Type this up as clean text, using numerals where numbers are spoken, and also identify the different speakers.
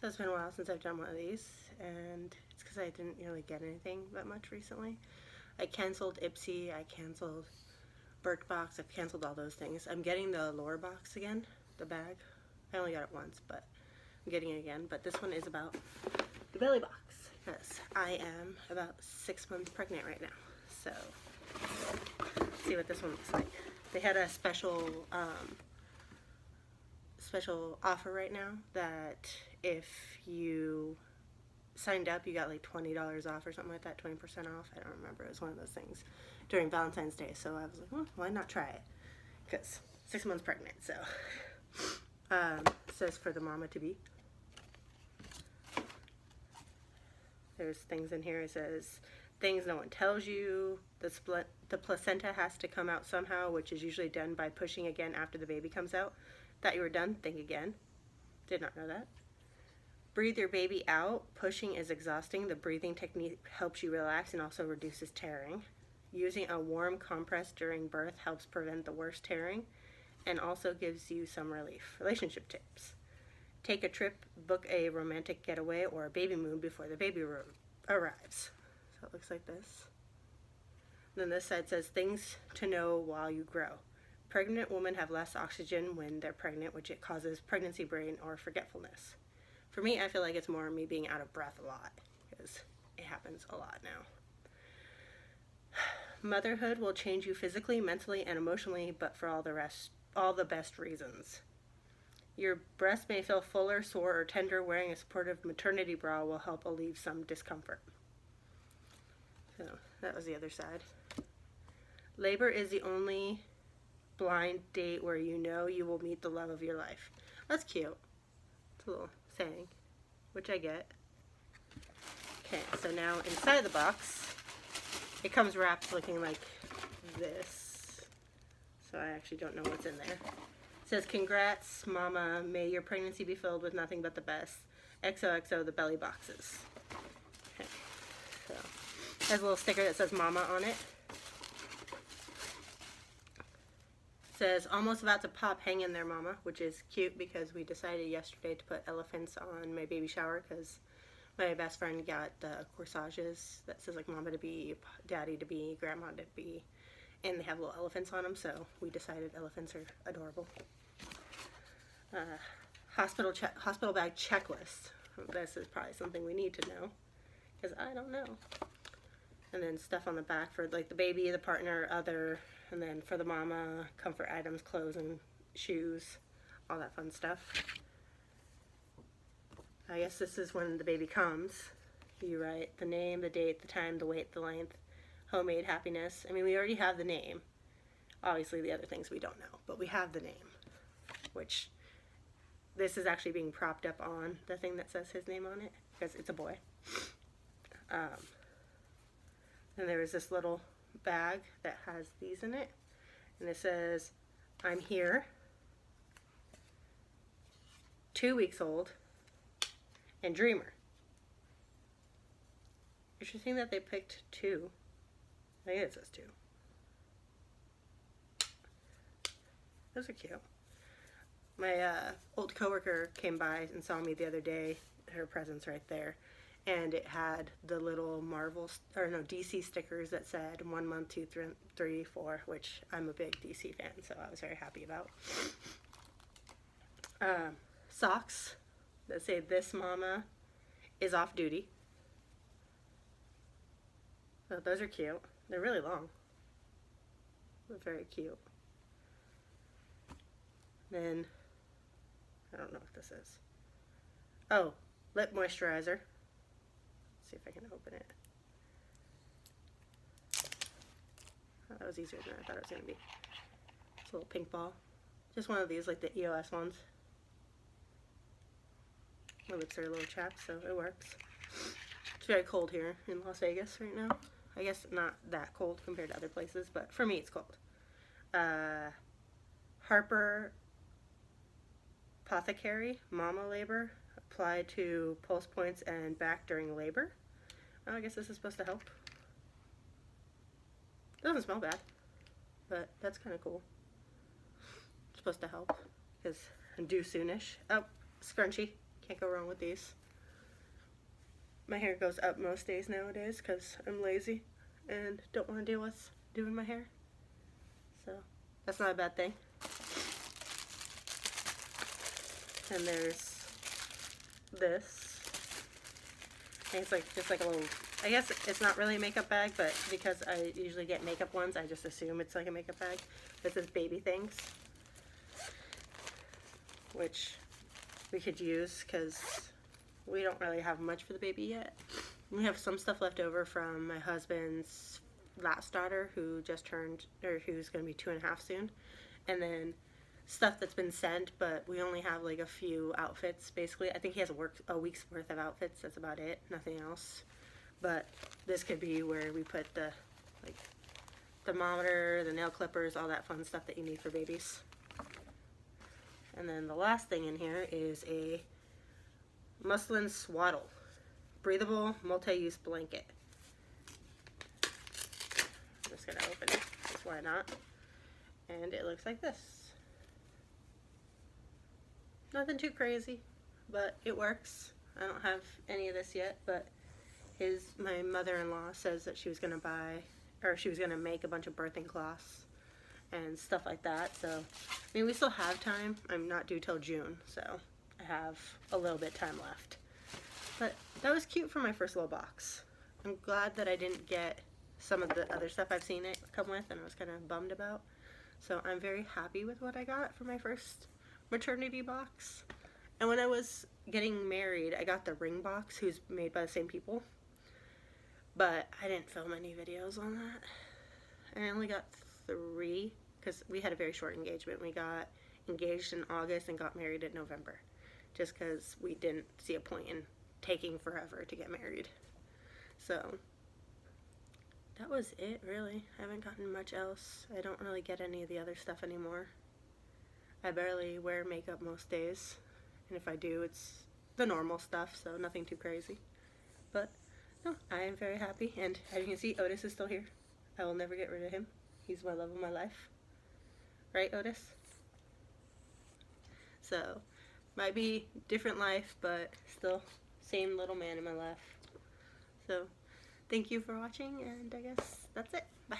Speaker 1: So it's been a while since I've done one of these, and it's because I didn't really get anything that much recently. I canceled Ipsy, I canceled Birchbox, I've canceled all those things. I'm getting the Allure box again, the bag. I only got it once, but I'm getting it again. But this one is about the belly box, because I am about 6 months pregnant right now. So, let's see what this one looks like. They had a special offer right now that if you signed up, you got like $20 off or something like that, 20% off. I don't remember. It was one of those things during Valentine's Day. So I was like, well, why not try it? Because 6 months pregnant. So it says for the mama to be. There's things in here. It says things no one tells you. The placenta has to come out somehow, which is usually done by pushing again after the baby comes out. Thought you were done? Think again. Did not know that. Breathe your baby out. Pushing is exhausting. The breathing technique helps you relax and also reduces tearing. Using a warm compress during birth helps prevent the worst tearing and also gives you some relief. Relationship tips. Take a trip, book a romantic getaway or a baby moon before the baby arrives. So it looks like this. And then this side says things to know while you grow. Pregnant women have less oxygen when they're pregnant, which it causes pregnancy brain or forgetfulness. For me, I feel like it's more me being out of breath a lot because it happens a lot now. Motherhood will change you physically, mentally, and emotionally, but for all the best reasons. Your breast may feel fuller, sore, or tender. Wearing a supportive maternity bra will help alleviate some discomfort. So that was the other side. Labor is the only blind date where you know you will meet the love of your life. That's cute. It's a little saying, which I get. Okay, so now inside the box, it comes wrapped looking like this. So I actually don't know what's in there. It says, congrats, mama. May your pregnancy be filled with nothing but the best. XOXO, the belly boxes. Okay, so it has a little sticker that says mama on it. Says almost about to pop, hang in there mama, which is cute because we decided yesterday to put elephants on my baby shower because my best friend got the corsages that says like mama to be, daddy to be, grandma to be, and they have little elephants on them, so we decided elephants are adorable. Hospital bag checklist. This is probably something we need to know because I don't know. And then stuff on the back for like the baby, the partner, other, and then for the mama, comfort items, clothes and shoes, all that fun stuff. I guess this is when the baby comes. You write the name, the date, the time, the weight, the length, homemade happiness. I mean, we already have the name. Obviously, the other things we don't know, but we have the name, which this is actually being propped up on the thing that says his name on it because it's a boy. And there is this little bag that has these in it, and it says, I'm here, 2 weeks old, and dreamer. Interesting that they picked 2. I think it says 2. Those are cute. My old coworker came by and saw me the other day, her present's right there, and it had the little DC stickers that said 1 month, 2, 3, 4, which I'm a big DC fan, so I was very happy about. Socks that say this mama is off duty. So those are cute. They're really long. They're very cute. Then, I don't know what this is. Oh, lip moisturizer. See if I can open it. Oh, that was easier than I thought it was going to be. It's a little pink ball. Just one of these, like the EOS ones. My lips are a little chapped, so it works. It's very cold here in Las Vegas right now. I guess not that cold compared to other places, but for me it's cold. Harper Apothecary Mama Labor. Apply to pulse points and back during labor. Oh, I guess this is supposed to help. It doesn't smell bad, but that's kind of cool. It's supposed to help because I'm due soonish. Oh, scrunchie. Can't go wrong with these. My hair goes up most days nowadays because I'm lazy and don't want to deal with doing my hair. So that's not a bad thing. And there's this. And it's like just like a little, I guess it's not really a makeup bag, but because I usually get makeup ones, I just assume it's like a makeup bag. This is baby things, which we could use because we don't really have much for the baby yet. We have some stuff left over from my husband's last daughter who just turned, or who's going to be 2.5 soon. And then stuff that's been sent, but we only have like a few outfits basically. I think he has a week's worth of outfits. That's about it. Nothing else. But this could be where we put the like thermometer, the nail clippers, all that fun stuff that you need for babies. And then the last thing in here is a muslin swaddle, breathable multi-use blanket. I'm just gonna open it, because why not? And it looks like this. Nothing too crazy, but it works. I don't have any of this yet, but my mother-in-law says that she was gonna buy, or she was gonna make a bunch of birthing cloths and stuff like that. So, I mean, we still have time. I'm not due till June, so I have a little bit time left. But that was cute for my first little box. I'm glad that I didn't get some of the other stuff I've seen it come with and I was kind of bummed about. So I'm very happy with what I got for my first maternity box. And when I was getting married, I got the ring box, who's made by the same people. But I didn't film any videos on that. I only got 3 because we had a very short engagement. We got engaged in August and got married in November, just because we didn't see a point in taking forever to get married. So that was it, really. I haven't gotten much else. I don't really get any of the other stuff anymore. I barely wear makeup most days, and if I do, it's the normal stuff, so nothing too crazy. But no, I am very happy, and as you can see, Otis is still here. I will never get rid of him. He's my love of my life. Right, Otis? So, might be different life, but still same little man in my life. So, thank you for watching, and I guess that's it. Bye.